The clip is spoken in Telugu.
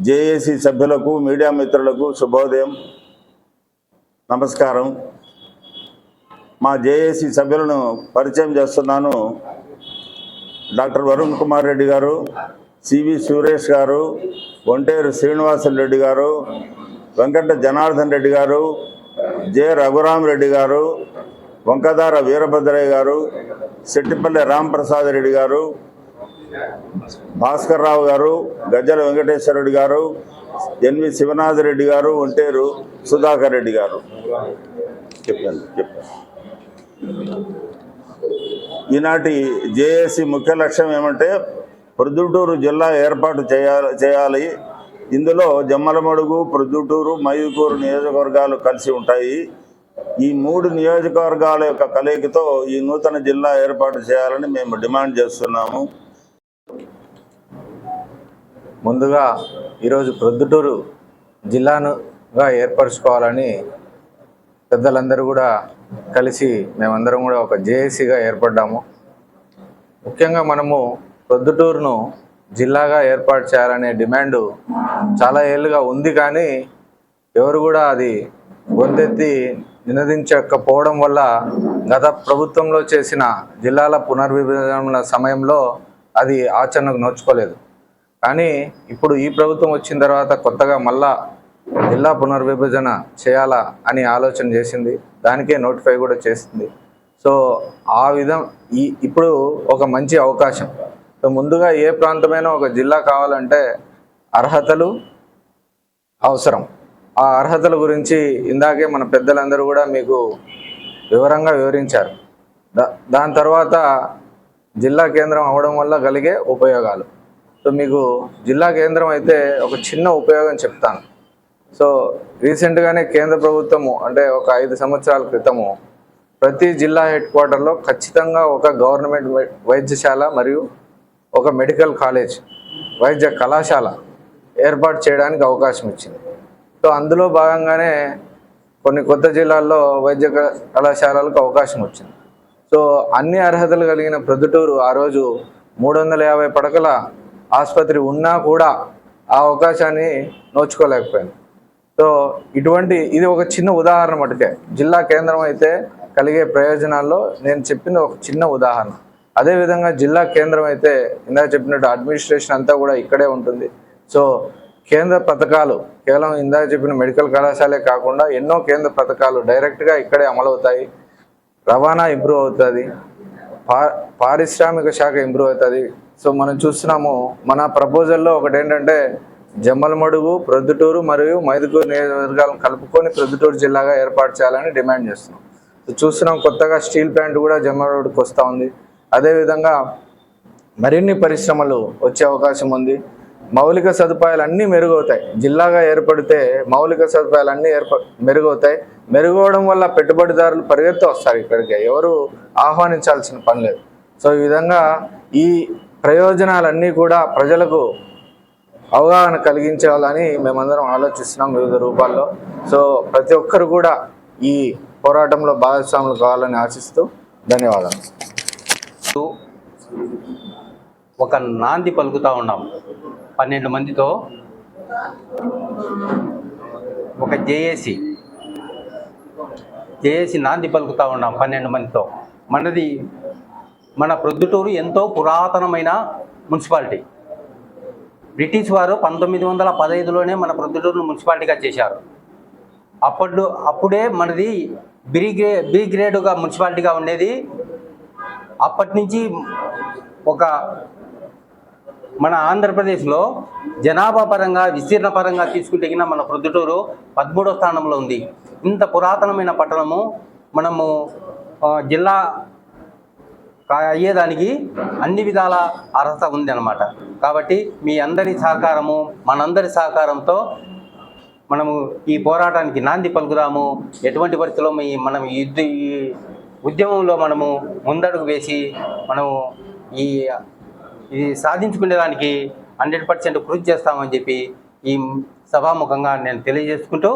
జేఏసీ సభ్యులకు మీడియా మిత్రులకు శుభోదయం, నమస్కారం. మా జేఏసీ సభ్యులను పరిచయం చేస్తున్నాను. డాక్టర్ వరుణ్ కుమార్ రెడ్డి గారు, సివి సురేష్ గారు, ఒంటేరు శ్రీనివాసులు రెడ్డి గారు, వెంకట జనార్దన్ రెడ్డి గారు, జె రఘురామ్ రెడ్డి గారు, వంకదార వీరభద్రయ్య గారు, సెట్టిపల్లి రాంప్రసాద్ రెడ్డి గారు, భాస్కర్ రావు గారు, గజ్జల వెంకటేశ్వర రెడ్డి గారు, ఎన్వి శివనాథ్ రెడ్డి గారు, ఒంటేరు సుధాకర్ రెడ్డి గారు. చెప్పండి. ఈనాటి జేఏసీ ముఖ్య లక్ష్యం ఏమంటే ప్రొద్దుటూరు జిల్లా ఏర్పాటు చేయాలి. ఇందులో జమ్మలమడుగు, ప్రొద్దుటూరు, మైదుకూరు నియోజకవర్గాలు కలిసి ఉంటాయి. ఈ 3 నియోజకవర్గాల యొక్క కలయికతో ఈ నూతన జిల్లా ఏర్పాటు చేయాలని మేము డిమాండ్ చేస్తున్నాము. ముందుగా ఈరోజు ప్రొద్దుటూరు జిల్లానుగా ఏర్పరచుకోవాలని పెద్దలందరూ కూడా కలిసి మేమందరం కూడా ఒక జేఏసీగా ఏర్పడ్డాము. ముఖ్యంగా మనము ప్రొద్దుటూరును జిల్లాగా ఏర్పాటు చేయాలనే డిమాండు చాలా ఏళ్ళుగా ఉంది, కానీ ఎవరు కూడా అది గొంతెత్తి నినదించకపోవడం వల్ల గత ప్రభుత్వంలో చేసిన జిల్లాల పునర్విభజన సమయంలో అది ఆచరణకు నోచుకోలేదు. కానీ ఇప్పుడు ఈ ప్రభుత్వం వచ్చిన తర్వాత కొత్తగా మళ్ళా జిల్లా పునర్విభజన చేయాలా అని ఆలోచన చేసింది, దానికే నోటిఫై కూడా చేసింది. సో ఆ ఇప్పుడు ఒక మంచి అవకాశం. సో ముందుగా ఏ ప్రాంతమైనా ఒక జిల్లా కావాలంటే అర్హతలు అవసరం. ఆ అర్హతల గురించి ఇందాకే మన పెద్దలందరూ కూడా మీకు వివరంగా వివరించారు. దాని తర్వాత జిల్లా కేంద్రం అవడం వల్ల కలిగే ఉపయోగాలు. సో మీకు జిల్లా కేంద్రం అయితే ఒక చిన్న ఉపయోగం చెప్తాను. సో రీసెంట్గానే కేంద్ర ప్రభుత్వము అంటే ఒక 5 సంవత్సరాల క్రితము ప్రతి జిల్లా హెడ్ క్వార్టర్లో ఖచ్చితంగా ఒక గవర్నమెంట్ వైద్యశాల మరియు ఒక మెడికల్ కాలేజ్, వైద్య కళాశాల ఏర్పాటు చేయడానికి అవకాశం ఇచ్చింది. సో అందులో భాగంగానే కొన్ని కొత్త జిల్లాల్లో వైద్య కళాశాలలకు అవకాశం వచ్చింది. సో అన్ని అర్హతలు కలిగిన ప్రొద్దుటూరు ఆ రోజు 350 పడకల ఆసుపత్రి ఉన్నా కూడా ఆ అవకాశాన్ని నోచుకోలేకపోయింది. సో ఇది ఒక చిన్న ఉదాహరణ మటుకే. జిల్లా కేంద్రం అయితే కలిగే ప్రయోజనాల్లో నేను చెప్పిన ఒక చిన్న ఉదాహరణ. అదేవిధంగా జిల్లా కేంద్రం అయితే ఇందాక చెప్పినట్టు అడ్మినిస్ట్రేషన్ అంతా కూడా ఇక్కడే ఉంటుంది. సో కేంద్ర పథకాలు కేవలం ఇందాక చెప్పిన మెడికల్ కళాశాలే కాకుండా ఎన్నో కేంద్ర పథకాలు డైరెక్ట్గా ఇక్కడే అమలవుతాయి. రవాణా ఇంప్రూవ్ అవుతుంది, పారిశ్రామిక శాఖ ఇంప్రూవ్ అవుతుంది. సో మనం చూస్తున్నాము, మన ప్రపోజల్లో ఒకటి ఏంటంటే జమ్మలమడుగు, ప్రొద్దుటూరు మరియు మైదుకూరు నియోజకవర్గాలను కలుపుకొని ప్రొద్దుటూరు జిల్లాగా ఏర్పాటు చేయాలని డిమాండ్ చేస్తున్నాం. చూస్తున్నాం కొత్తగా స్టీల్ ప్లాంట్ కూడా జమ్మలమడుగుకి వస్తూ ఉంది. అదేవిధంగా మరిన్ని పరిశ్రమలు వచ్చే అవకాశం ఉంది. మౌలిక సదుపాయాలు అన్నీ మెరుగవుతాయి. జిల్లాగా ఏర్పడితే మౌలిక సదుపాయాలు అన్నీ మెరుగవుతాయి. మెరుగవడం వల్ల పెట్టుబడిదారులు పరిగెత్తి వస్తారు ఇక్కడికి, ఎవరు ఆహ్వానించాల్సిన పని లేదు. సో ఈ విధంగా ఈ ప్రయోజనాలన్నీ కూడా ప్రజలకు అవగాహన కలిగించాలని మేమందరం ఆలోచిస్తున్నాం వివిధ రూపాల్లో. సో ప్రతి ఒక్కరు కూడా ఈ పోరాటంలో భాగస్వాములు కావాలని ఆశిస్తూ ధన్యవాదాలు. ఒక నాంది పలుకుతూ ఉన్నాం 12 మందితో, ఒక జేఏసీ నాంది పలుకుతూ ఉన్నాం 12 మందితో. మన ప్రొద్దుటూరు ఎంతో పురాతనమైన మున్సిపాలిటీ. బ్రిటిష్ వారు 1915లోనే మన ప్రొద్దుటూరును మున్సిపాలిటీగా చేశారు. అప్పుడే మనది బి గ్రేడ్గా మున్సిపాలిటీగా ఉండేది. అప్పటి నుంచి మన ఆంధ్రప్రదేశ్లో జనాభా పరంగా, విస్తీర్ణ పరంగా తీసుకుంటే మన ప్రొద్దుటూరు 13వ స్థానంలో ఉంది. ఇంత పురాతనమైన పట్టణము మనము జిల్లా అయ్యేదానికి అన్ని విధాల అర్హత ఉంది అన్నమాట. కాబట్టి మీ అందరి సహకారము, మనందరి సహకారంతో మనము ఈ పోరాటానికి నాంది పలుకుదాము. ఎటువంటి పరిస్థితుల్లో మనం ఈ ఉద్యమంలో మనము ముందడుగు వేసి మనము ఇది సాధించుకునేదానికి 100% కృషి చేస్తామని చెప్పి ఈ సభాముఖంగా నేను తెలియజేసుకుంటూ